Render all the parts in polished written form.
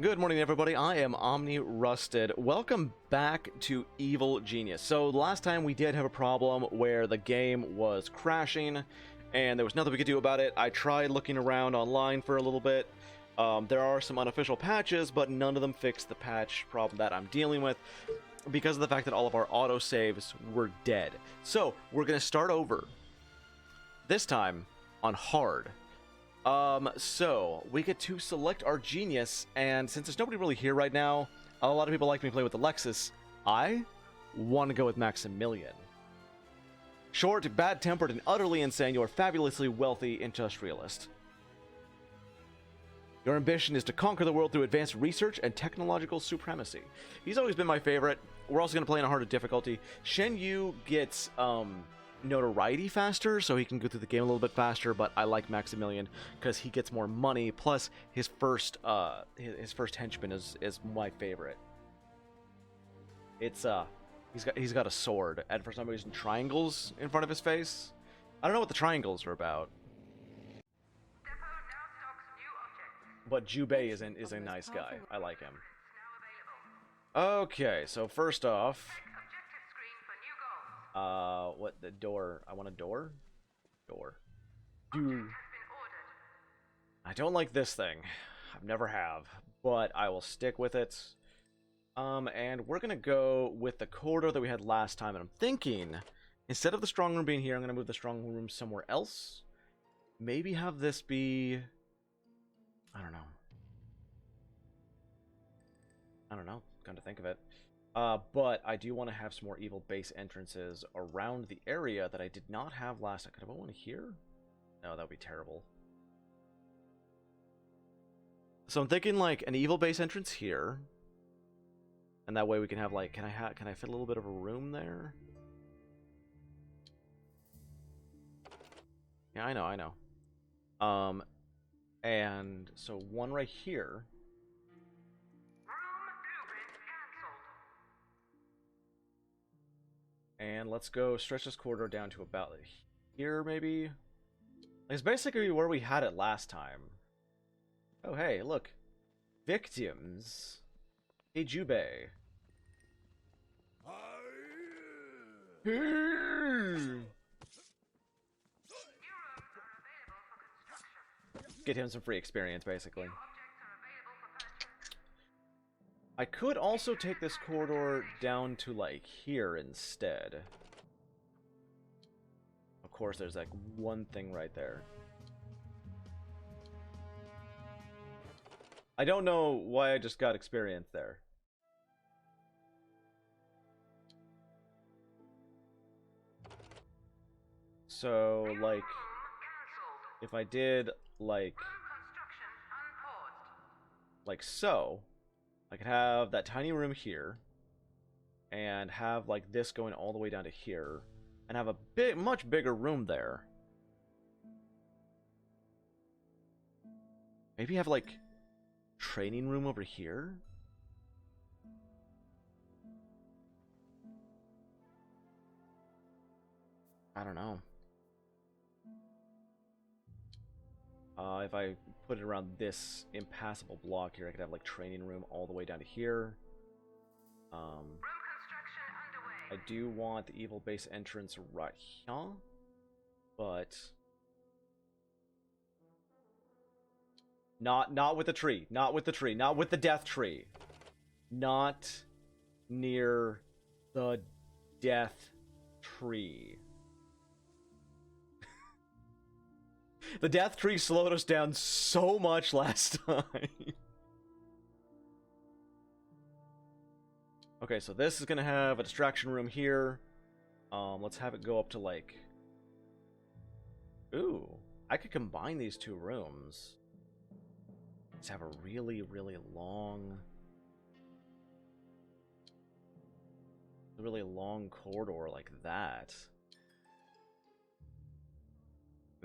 Good morning, everybody. I am Omni Rusted. Welcome back to Evil Genius. So last time we did have a problem where the game was crashing and there was nothing we could do about it. I tried looking around online for a little bit. There are some unofficial patches, but none of them fixed the patch problem that I'm dealing with because of the fact that all of our autosaves were dead. So we're going to start over, this time on hard. So we get to select our genius, and since there's nobody really here right now, a lot of people like me play with Alexis. I want to go with Maximillian. Short, bad-tempered, and utterly insane, you're a fabulously wealthy industrialist. Your ambition is to conquer the world through advanced research and technological supremacy. He's always been my favorite. We're also going to play in a harder difficulty. Shen Yu gets, notoriety faster, so he can go through the game a little bit faster, but I like Maximillian because he gets more money, plus his first henchman is my favorite. It's he's got a sword, and for some reason triangles in front of his face. I don't know what the triangles are about. But Jubei is a nice guy. I like him. Okay, so first off, what, the door? I want a door? Door. Dude. I don't like this thing. I've never have, but I will stick with it. And we're gonna go with the corridor that we had last time, and I'm thinking, instead of the strong room being here, I'm gonna move the strong room somewhere else. Maybe have this be... I don't know. Come to think of it. But I do want to have some more evil base entrances around the area that I did not have last time. Could I put one here? No, that would be terrible. So I'm thinking like an evil base entrance here. And that way we can have like, can I fit a little bit of a room there? Yeah, I know. And so one right here. And let's go stretch this corridor down to about here, maybe? It's basically where we had it last time. Oh, hey, look. Victims. Hey, Jubei. Get him some free experience, basically. I could also take this corridor down to, like, here instead. Of course, there's, like, one thing right there. I don't know why I just got experience there. So, like, if I did, like so, I could have that tiny room here, and have, like, this going all the way down to here, and have a much bigger room there. Maybe have, like, training room over here? I don't know. If I put it around this impassable block here, I could have, like, training room all the way down to here. I do want the evil base entrance right here, but not with the tree, not with the tree, not with the death tree, not near the death tree. The death tree slowed us down so much last time. Okay, so this is gonna have a distraction room here. Let's have it go up to, like... Ooh, I could combine these two rooms. Let's have a really, really long corridor like that.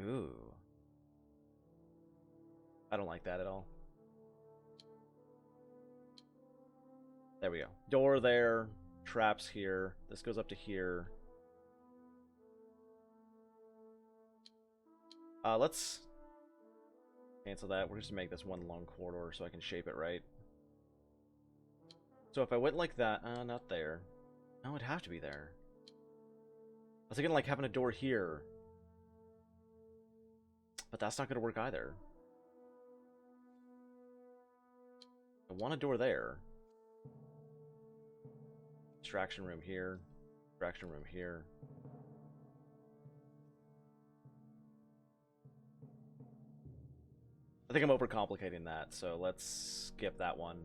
Ooh. I don't like that at all. There we go. Door there. Traps here. This goes up to here. Let's cancel that. We're just gonna make this one long corridor so I can shape it right. So if I went like that, not there. No, it'd have to be there. I was thinking like having a door here. But that's not going to work either. I want a door there. Distraction room here. Distraction room here. I think I'm overcomplicating that, so let's skip that one.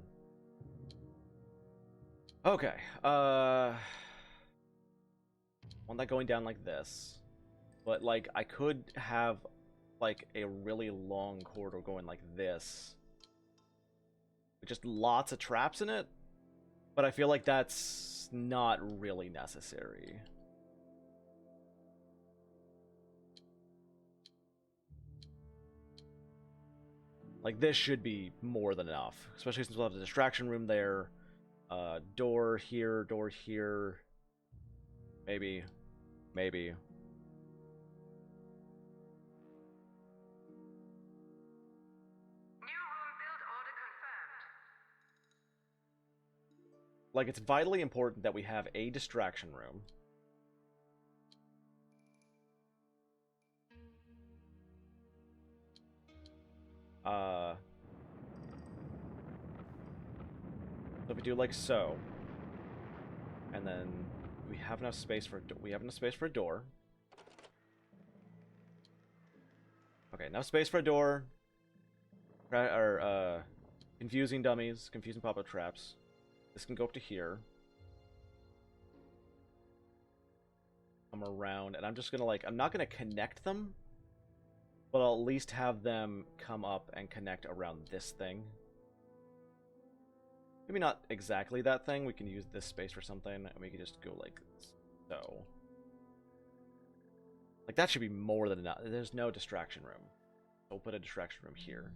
Okay, want that going down like this. But, like, I could have, like, a really long corridor going like this. With just lots of traps in it. But I feel like that's not really necessary. Like, this should be more than enough. Especially since we'll have the distraction room there. Door here, door here. Maybe. Maybe. New room build order confirmed. Like, it's vitally important that we have a distraction room. So if we do like so, and then we have enough space for a door. Okay, enough space for a door. Or confusing dummies, confusing pop-up traps. This can go up to here. Come around, and I'm just gonna I'm not gonna connect them, but I'll at least have them come up and connect around this thing. Maybe not exactly that thing. We can use this space for something, and we can just go like so. Like, that should be more than enough. There's no distraction room. We'll put a distraction room here.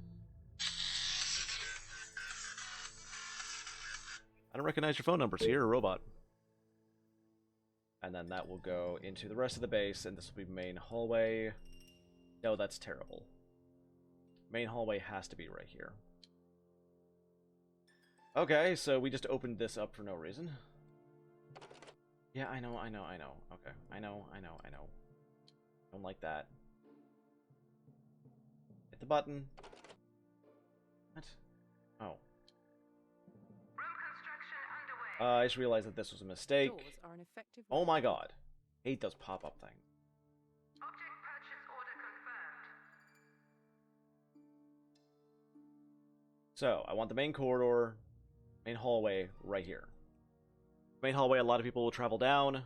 I don't recognize your phone numbers here, a robot. And then that will go into the rest of the base, and this will be main hallway. No, that's terrible. Main hallway has to be right here. Okay, so we just opened this up for no reason. Yeah, I know. Okay, I know. Don't like that. Hit the button. What? Oh. Room construction underway. I just realized that this was a mistake. Oh my god. Hate those pop-up things. Object purchase order confirmed. So, I want the main corridor, main hallway right here. Main hallway, a lot of people will travel down,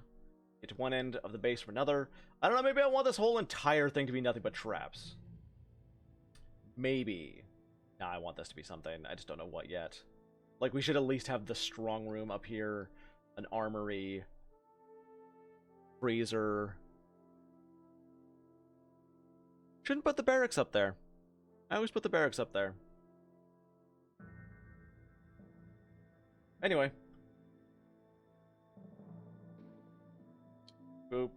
get to one end of the base for another. I don't know, maybe I want this whole entire thing to be nothing but traps. Maybe. Nah, I want this to be something. I just don't know what yet. Like, we should at least have the strong room up here, an armory, freezer. Shouldn't put the barracks up there. I always put the barracks up there. Anyway. Boop.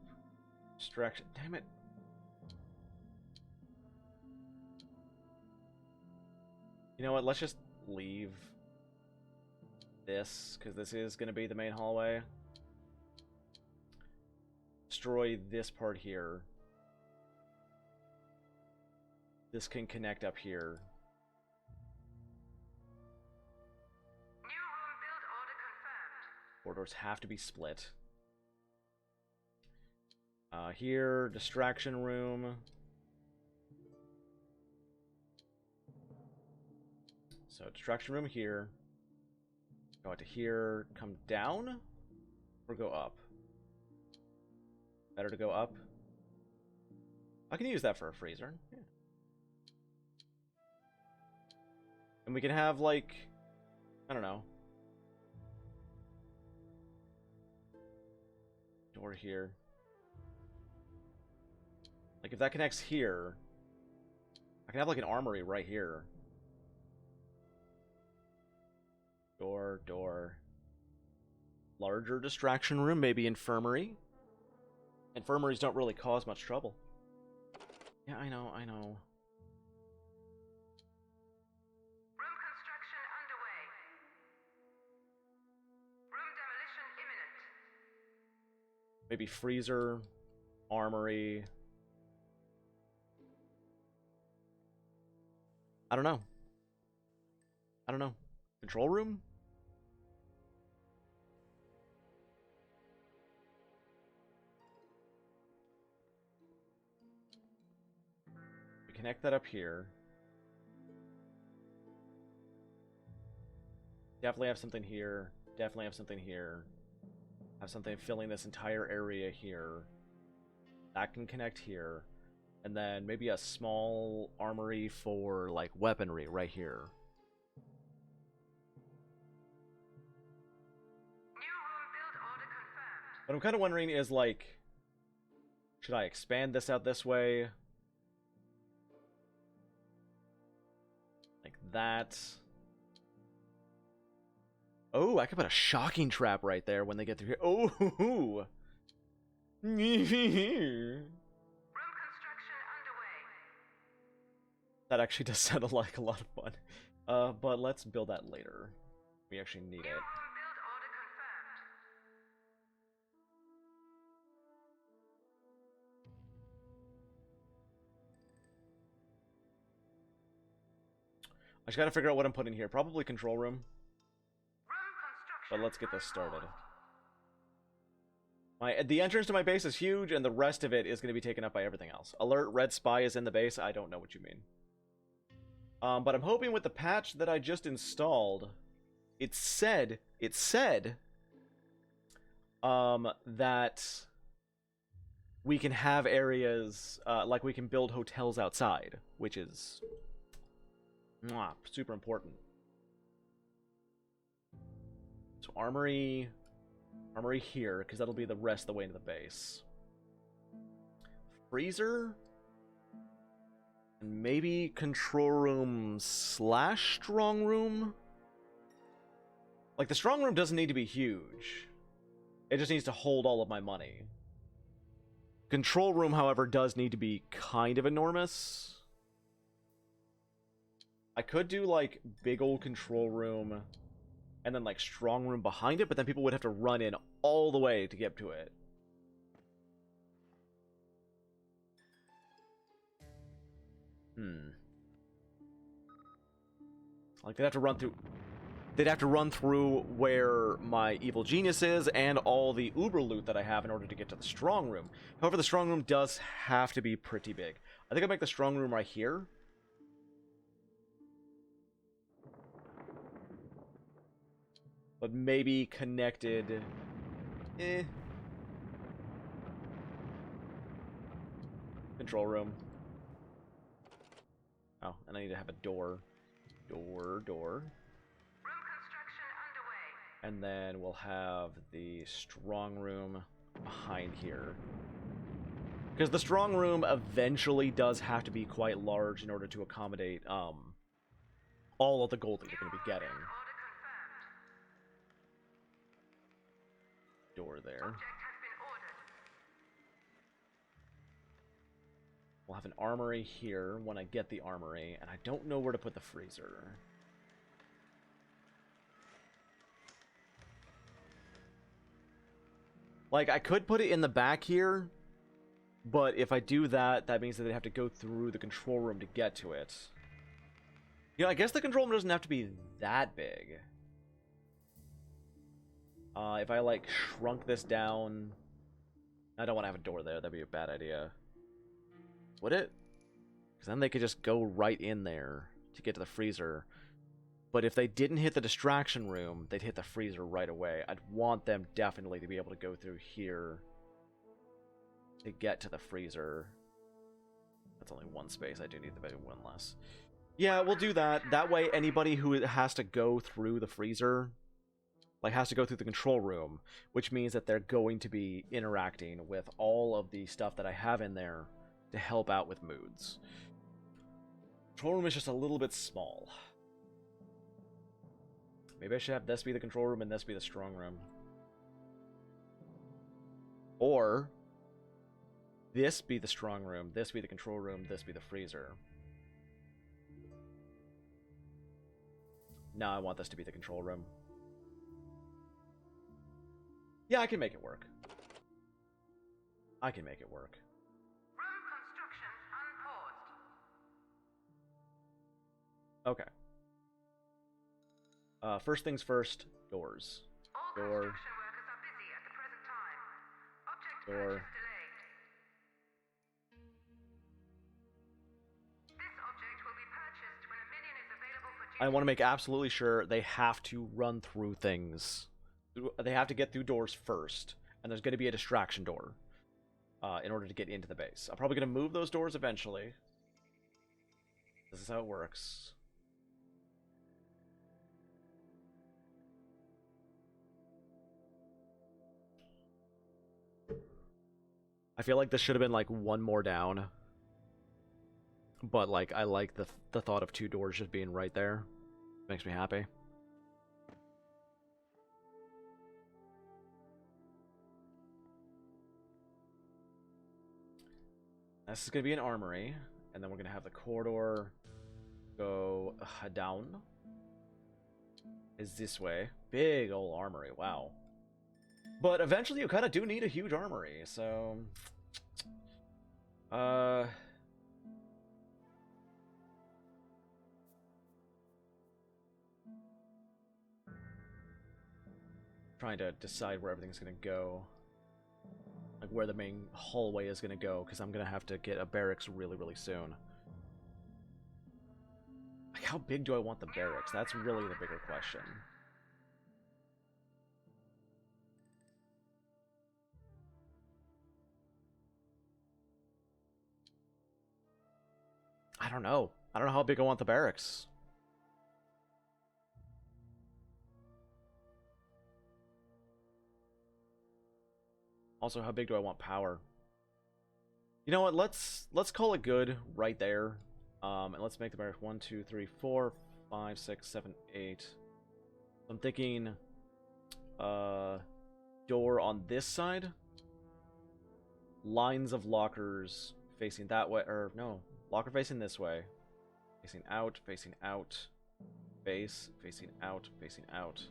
Distraction. Damn it. You know what? Let's just leave this, because this is going to be the main hallway. Destroy this part here. This can connect up here. New room build order confirmed. Corridors have to be split. Here, distraction room. So, distraction room here. Go out to here, come down, or go up? Better to go up. I can use that for a freezer. Yeah. And we can have, like, I don't know. Door here. Like, if that connects here, I can have, like, an armory right here. Door, door. Larger distraction room, maybe infirmary. Infirmaries don't really cause much trouble. Yeah, I know. Room construction underway. Maybe freezer, armory. I don't know. I don't know. Control room? We connect that up here. Definitely have something here. Definitely have something here. Have something filling this entire area here. That can connect here. And then maybe a small armory for, like, weaponry right here. What I'm kind of wondering is, like, should I expand this out this way? Like that. Oh, I could put a shocking trap right there when they get through here. Oh, room construction underway. That actually does sound like a lot of fun. But let's build that later. We actually need it. I just gotta figure out what I'm putting here. Probably control room. But let's get this started. The entrance to my base is huge, and the rest of it is going to be taken up by everything else. Alert, red spy is in the base. I don't know what you mean. But I'm hoping with the patch that I just installed, it said that we can have areas, like we can build hotels outside, which is super important. So armory here, because that'll be the rest of the way into the base. Freezer? And maybe control room / strong room? Like, the strong room doesn't need to be huge. It just needs to hold all of my money. Control room, however, does need to be kind of enormous. I could do, like, big old control room and then, like, strong room behind it, but then people would have to run in all the way to get to it. Like, they'd have to run through where my evil genius is and all the uber loot that I have in order to get to the strong room. However, the strong room does have to be pretty big. I think I'll make the strong room right here. But maybe connected. Control room. Oh, and I need to have a door. Door. Room construction underway. And then we'll have the strong room behind here. Because the strong room eventually does have to be quite large in order to accommodate all of the gold that you're going to be getting. Door there. We'll have an armory here when I get the armory, and I don't know where to put the freezer. Like, I could put it in the back here, but if I do that, that means that they have to go through the control room to get to it. You know, I guess the control room doesn't have to be that big. If I, like, shrunk this down... I don't want to have a door there. That'd be a bad idea. Would it? Because then they could just go right in there to get to the freezer. But if they didn't hit the distraction room, they'd hit the freezer right away. I'd want them definitely to be able to go through here to get to the freezer. That's only one space. I do need the maybe one less. Yeah, we'll do that. That way, anybody who has to go through the freezer, like, has to go through the control room, which means that they're going to be interacting with all of the stuff that I have in there to help out with moods. Control room is just a little bit small. Maybe I should have this be the control room and this be the strong room. Or this be the strong room, this be the control room, this be the freezer. No, I want this to be the control room. Yeah, I can make it work. I can make it work. Room construction unpaused. Okay. First things first, doors. All Door. construction workers are busy at the present time. Object Door. purchase delayed. This object will be purchased when a minion is available for duty. I want to make absolutely sure they have to run through things. They have to get through doors first, and there's going to be a distraction door in order to get into the base. I'm probably going to move those doors eventually. This is how it works. I feel like this should have been like one more down. But like I like the thought of two doors just being right there. Makes me happy. This is going to be an armory, and then we're going to have the corridor go down. Is this way. Big old armory, wow. But eventually you kind of do need a huge armory, so... Trying to decide where everything's going to go. Like where the main hallway is going to go, because I'm going to have to get a barracks really, really soon. Like, how big do I want the barracks? That's really the bigger question. I don't know. I don't know how big I want the barracks. Also, how big do I want power? You know what? Let's call it good right there. And let's make the barracks 1, 2, 3, 4, 5, 6, 7, 8. I'm thinking door on this side. Lines of lockers facing that way, or no, locker facing this way. Facing out, base, facing out, facing out.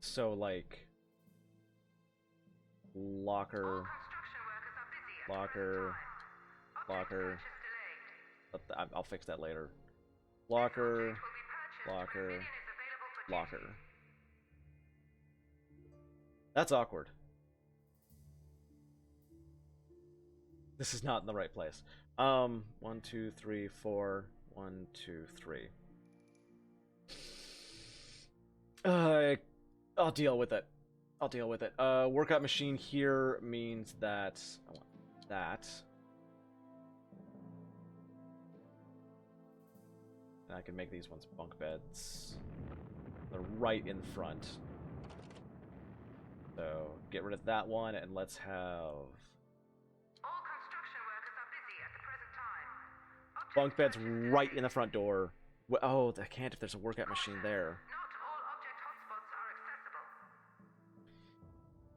So, like, locker, locker, locker. I'll fix that later. Locker, locker, locker. That's awkward. This is not in the right place. 1, 2, 3, 4. 1, 2, 3. I'll deal with it. I'll deal with it. Workout machine here means that I want that. And I can make these ones bunk beds. They're right in front. So get rid of that one, and let's have all construction workers are busy at the present time. bunk beds right in the front door. Oh, I can't if there's a workout machine there. Not all object hotspots are accessible.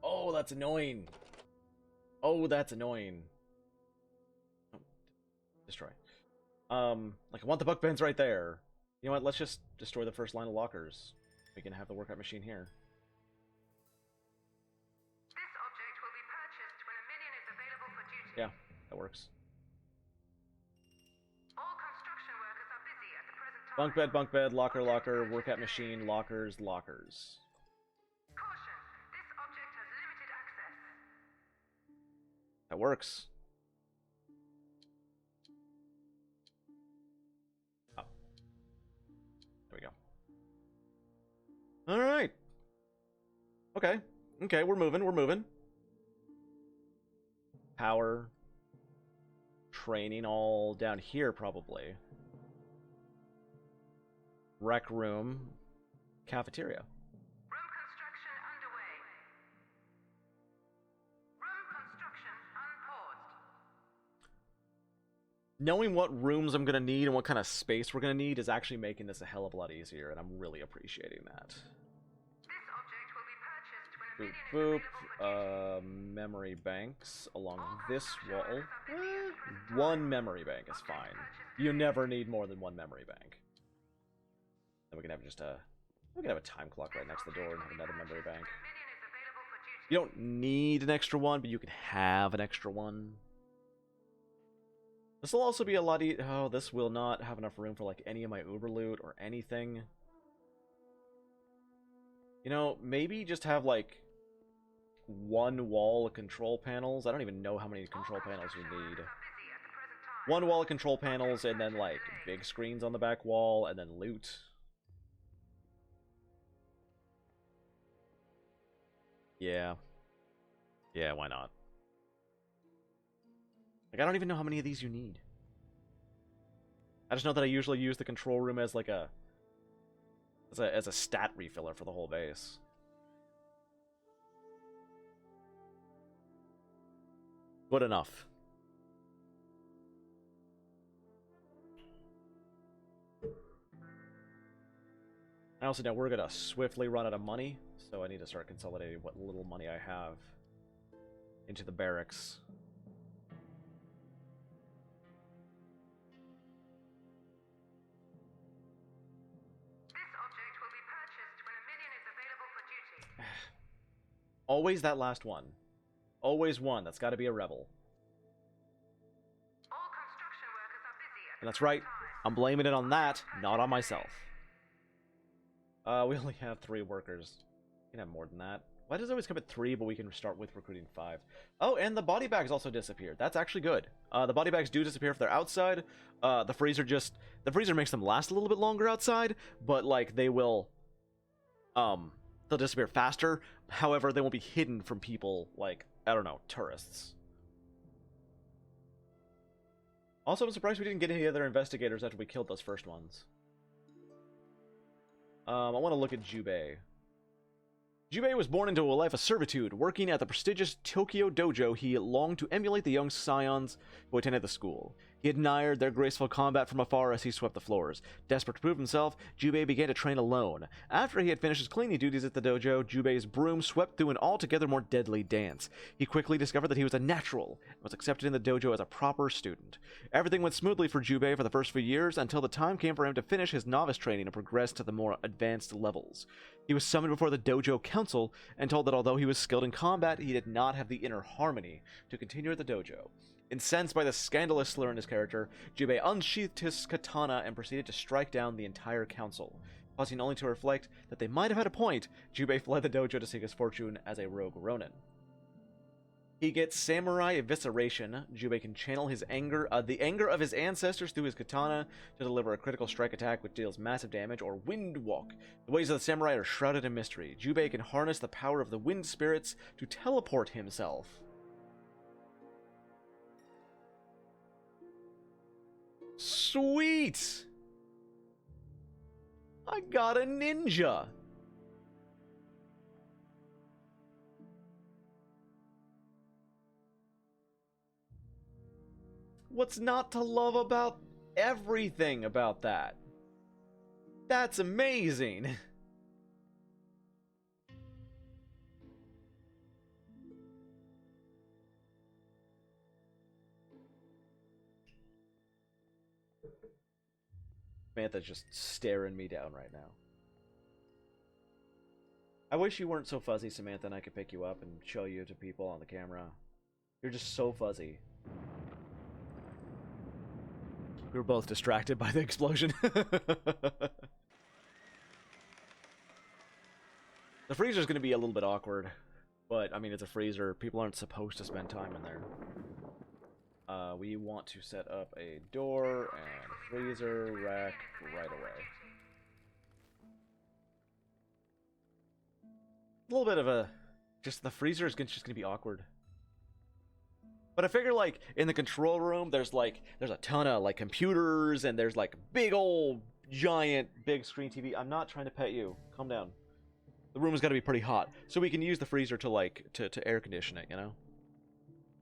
Oh, that's annoying. Oh, that's annoying. Oh, destroy. Like I want the bunk beds right there. You know what? Let's just destroy the first line of lockers. We can have the workout machine here. This object will be purchased when a minion is available for duty. Yeah, that works. All construction workers are busy at the present time. Bunk bed, locker, locker, workout machine, lockers, lockers. Caution, this object has limited access. That works. Oh. There we go. Alright. Okay. Okay, we're moving. Power. Training all down here, probably. Rec room. Cafeteria. Room construction underway. Room construction unpaused. Knowing what rooms I'm going to need and what kind of space we're going to need is actually making this a hell of a lot easier, and I'm really appreciating that. This object will be purchased when a Boop, minion is boop. available for duty. Memory banks along this wall. One memory bank is fine. You never need more than one memory bank. Then we can have just a... We can have a time clock right next to the door and have another memory bank. Minion is available for duty. You don't need an extra one, but you can have an extra one. This will also be a lot oh, this will not have enough room for like any of my Uber loot or anything. You know, maybe just have like one wall of control panels. I don't even know how many control panels you need. One wall of control panels and then like big screens on the back wall and then loot. Yeah. Yeah, why not? Like, I don't even know how many of these you need. I just know that I usually use the control room as like as a stat refiller for the whole base. Good enough. I also know we're gonna swiftly run out of money, so I need to start consolidating what little money I have into the barracks. Always that last one. Always one. That's got to be a rebel. All construction workers are busy at And that's right. I'm blaming it on that, not on myself. We only have 3 workers. We can have more than that. Why does it always come at 3, but we can start with recruiting 5? Oh, and the body bags also disappeared. That's actually good. The body bags do disappear if they're outside. The freezer makes them last a little bit longer outside, but like they'll disappear faster. However, they won't be hidden from people like, I don't know, tourists. Also, I'm surprised we didn't get any other investigators after we killed those first ones. I want to look at Jubei. Jubei was born into a life of servitude. Working at the prestigious Tokyo Dojo, he longed to emulate the young scions who attended the school. He admired their graceful combat from afar as he swept the floors. Desperate to prove himself, Jubei began to train alone. After he had finished his cleaning duties at the dojo, Jubei's broom swept through an altogether more deadly dance. He quickly discovered that he was a natural and was accepted in the dojo as a proper student. Everything went smoothly for Jubei for the first few years until the time came for him to finish his novice training and progress to the more advanced levels. He was summoned before the dojo council and told that although he was skilled in combat, he did not have the inner harmony to continue at the dojo. Incensed by the scandalous slur in his character, Jubei unsheathed his katana and proceeded to strike down the entire council. Pausing only to reflect that they might have had a point, Jubei fled the dojo to seek his fortune as a rogue ronin. He gets samurai evisceration. Jubei can channel his anger, the anger of his ancestors through his katana to deliver a critical strike attack which deals massive damage, or wind walk. The ways of the samurai are shrouded in mystery. Jubei can harness the power of the wind spirits to teleport himself. Sweet! I got a ninja! What's not to love about everything about that? That's amazing! Samantha's just staring me down right now. I wish you weren't so fuzzy, Samantha, and I could pick you up and show you to people on the camera. You're just so fuzzy. We were both distracted by the explosion. The freezer's going to be a little bit awkward, but, I mean, it's a freezer. People aren't supposed to spend time in there. We want to set up a door and freezer rack right away. A little bit of a... just the freezer is just going to be awkward. But I figure, like, in the control room, there's a ton of, like, computers, and there's, like, big old, giant, big screen TV. I'm not trying to pet you. Calm down. The room has got to be pretty hot, so we can use the freezer to, like, to air condition it, you know?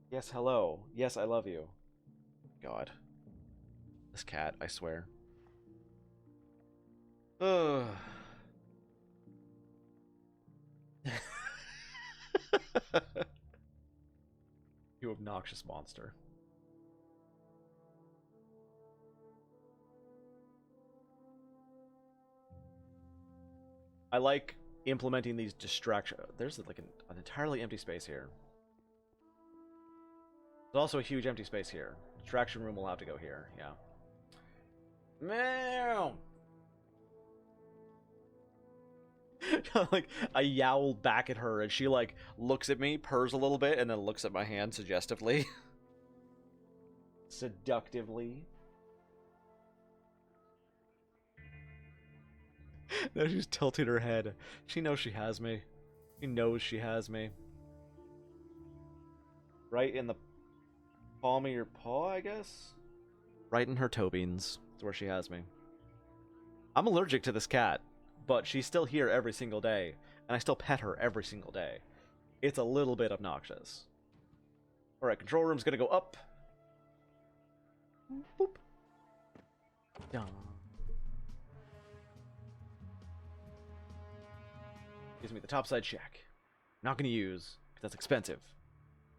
Yes, hello. Yes, I love you. God. This cat, I swear. Ugh. You obnoxious monster. I like implementing these distractions. There's like an entirely empty space here. There's also a huge empty space here. Distraction room will have to go here, yeah. Meow! Like, I yowl back at her, and she, like, looks at me, purrs a little bit, and then looks at my hand suggestively. Seductively. Now she's tilting her head. She knows she has me. She knows she has me. Right in the palm of your paw, I guess? Right in her toe beans. That's where she has me. I'm allergic to this cat, but she's still here every single day, and I still pet her every single day. It's a little bit obnoxious. Alright, control room's gonna go up. Boop. Dun. Gives me the topside check. Not gonna use, because that's expensive.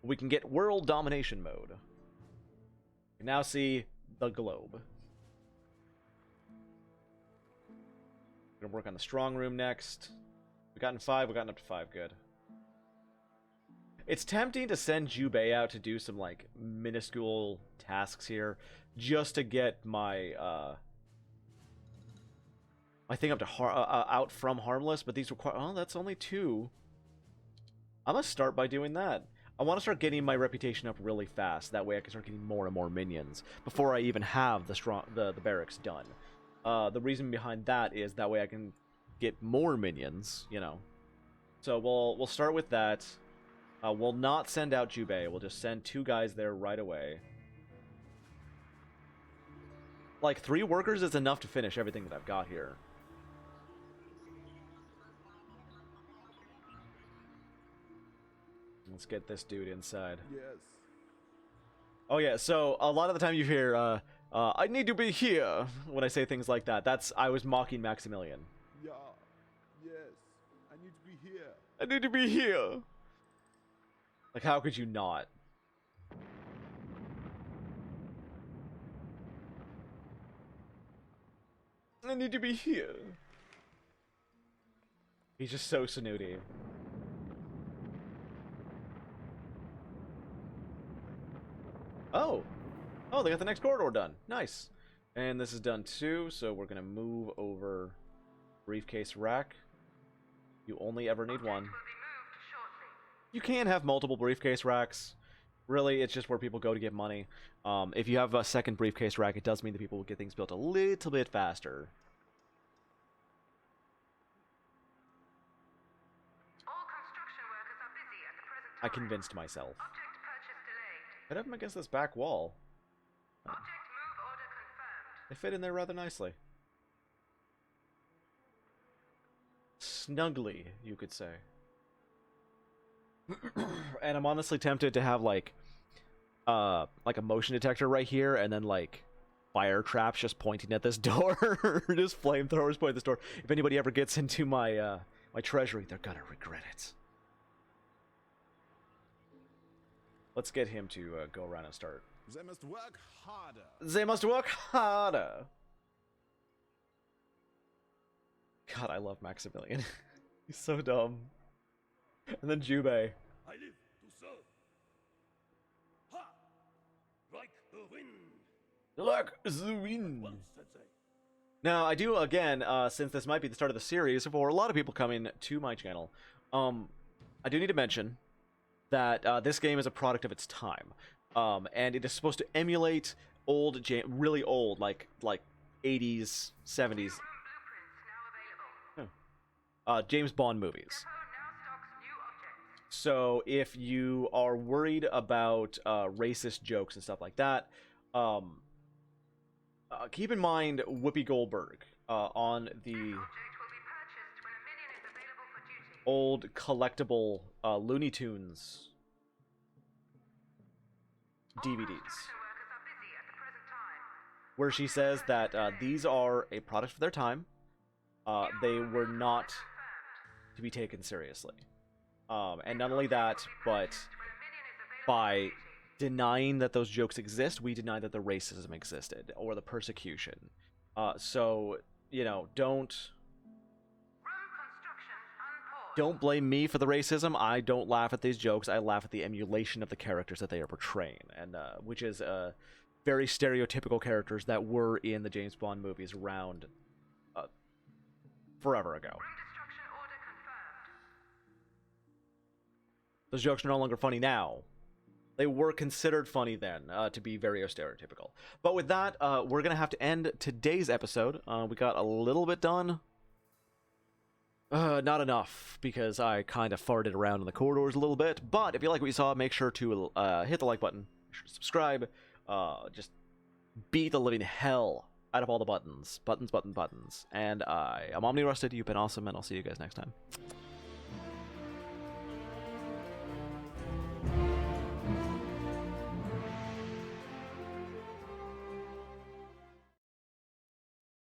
We can get world domination mode. We can now see the globe. We're gonna work on the strong room next. We've gotten 5, we've gotten up to 5, good. It's tempting to send Jubei out to do some, like, minuscule tasks here, just to get my, my thing up to out from harmless, but these require... Oh, that's only 2. I'm gonna start by doing that. I want to start getting my reputation up really fast. That way I can start getting more and more minions before I even have the barracks done. The reason behind that is that way I can get more minions, you know. So we'll start with that. We'll not send out Jubei. We'll just send 2 guys there right away. Like, 3 workers is enough to finish everything that I've got here. Let's get this dude inside. Yes. Oh yeah, so a lot of the time you hear, I need to be here, when I say things like that. I was mocking Maximillian. Yeah. Yes. I need to be here. I need to be here. Like, how could you not? I need to be here. He's just so snooty. Oh! Oh, they got the next corridor done. Nice. And this is done too, so we're gonna move over briefcase rack. You only ever need one. You can have multiple briefcase racks. Really, it's just where people go to get money. If you have a second briefcase rack, it does mean that people will get things built a little bit faster. All construction workers are busy at the present time. I convinced myself. Object purchase delayed. I'd have them against this back wall. Object move order confirmed. They fit in there rather nicely. Snugly, you could say. And I'm honestly tempted to have like a motion detector right here, and then like fire traps just pointing at this door. Just flamethrowers pointing at this door. If anybody ever gets into my my treasury, they're gonna regret it. Let's get him to go around and start. They must work harder. They must work harder. God, I love Maximillian. He's so dumb. And then Jubei. I live to serve. Ha! Like the wind. Like the wind. Well said, say. Now, I do, again, since this might be the start of the series, for a lot of people coming to my channel, I do need to mention that this game is a product of its time. And it is supposed to emulate old, really old, like 80s, 70s, James Bond movies. Depot now stocks new objects. So if you are worried about racist jokes and stuff like that, keep in mind Whoopi Goldberg on the Object will be purchased when a minion is available for duty. old collectible Looney Tunes DVDs, Construction workers are busy at the present time. where she says that these are a product of their time. They were not to be taken seriously. And not only that, but by denying that those jokes exist, we deny that the racism existed, or the persecution. So, you know, don't... Room construction Don't blame me for the racism. I don't laugh at these jokes. I laugh at the emulation of the characters that they are portraying, and which is very stereotypical characters that were in the James Bond movies around forever ago. Room destruction order confirmed. Those jokes are no longer funny now. They were considered funny then, to be very stereotypical. But with that, we're going to have to end today's episode. We got a little bit done. Not enough, because I kind of farted around in the corridors a little bit. But if you like what you saw, make sure to hit the like button. Make sure to subscribe. Just beat the living hell out of all the buttons. Buttons. And I'm Omni Rusted. You've been awesome, and I'll see you guys next time.